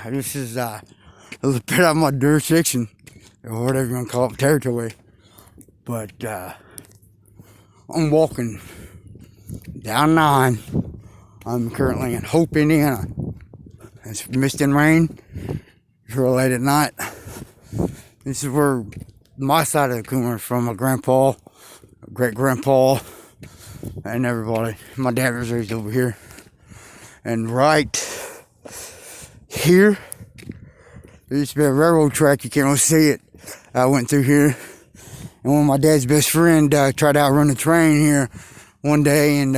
This is a little bit out of my jurisdiction, or whatever you want to call it, territory. But I'm walking down 9. I'm currently in Hope, Indiana. It's mist and rain. It's real late at night. This is where my side of the Coomer is from. My grandpa, great grandpa, and everybody. My dad was raised over here. And right here, there used to be a railroad track. You can't really see it. I went through here. And one of my dad's best friend tried to outrun the train here one day, and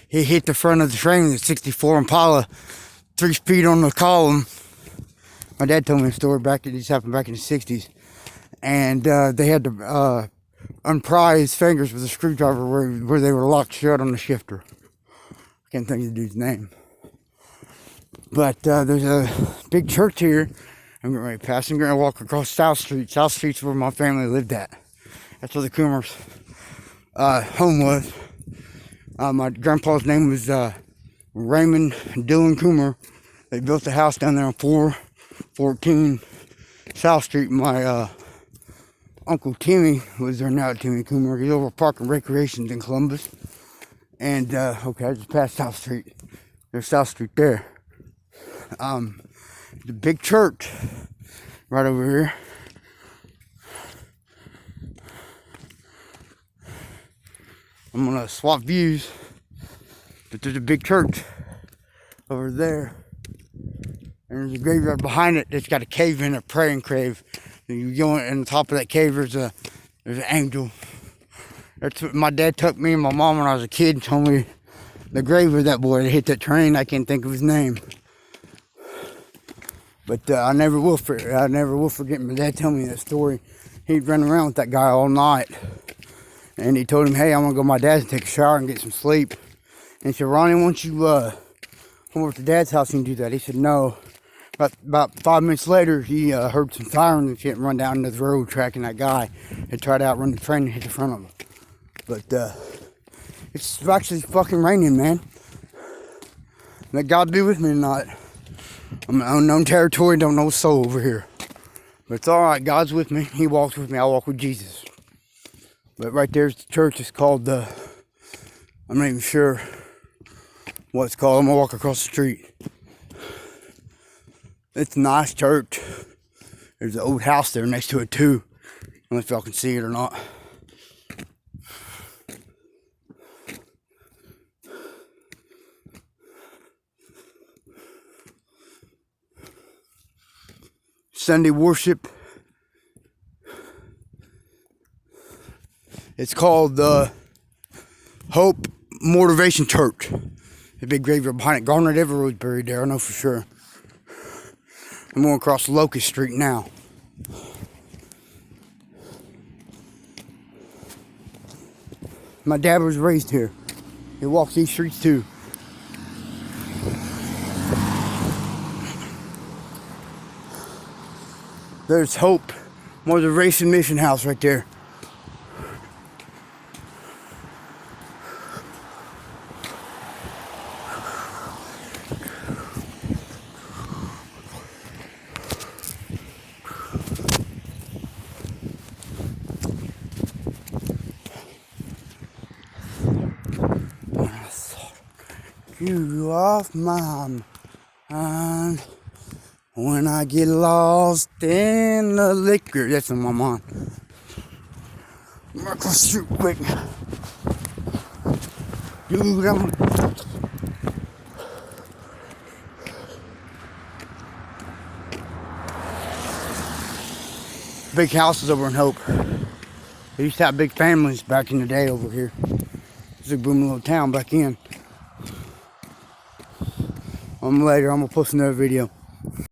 he hit the front of the train with a 64 Impala, 3 speed on the column. My dad told me a story this happened back in the 60s. And they had to unpry his fingers with a screwdriver where they were locked shut on the shifter. I can't think of the dude's name. But there's a big church here. I'm getting ready to pass. I'm going to walk across South Street. South Street's where my family lived at. That's where the Coomer's home was. My grandpa's name was Raymond Dillon Coomer. They built a house down there on 414 South Street. My Uncle Timmy was there now, Timmy Coomer. He's over Park and Recreations in Columbus. And, okay, I just passed South Street. There's South Street there. The big church right over here. I'm gonna swap views, but there's a big church over there. And there's a graveyard behind it that's got a cave in it, praying cave. And you go in the top of that cave, there's an angel. That's what my dad took me and my mom when I was a kid and told me the grave of that boy that hit that train. I can't think of his name. But I never will forget my dad telling me that story. He'd run around with that guy all night. And he told him, hey, I'm going to go to my dad's and take a shower and get some sleep. And he said, Ronnie, why don't you come over to Dad's house and do that? He said, no. About 5 minutes later, he heard some firing and shit and run down into the road track, and that guy had tried to outrun the train and hit the front of him. But it's actually fucking raining, man. Let God be with me tonight. I'm in unknown territory, don't know a soul over here. But it's alright, God's with me. He walks with me, I walk with Jesus. But right there's the church. It's called, I'm not even sure what it's called. I'm going to walk across the street. It's a nice church. There's an old house there next to it too. I don't know if y'all can see it or not. Sunday worship. It's called the Hope Motivation Church. The big graveyard behind it. Garnet Everwood's buried there, I know for sure. I'm going across Locust Street now. My dad was raised here. He walks these streets too. There's Hope Motivation Mission House right there. You off my mind when I get lost in the liquor. That's in my mind. I'm across the street quick. Dude, big houses over in Hope. They used to have big families back in the day over here. It's a booming little town back in. Later, I'm gonna post another video.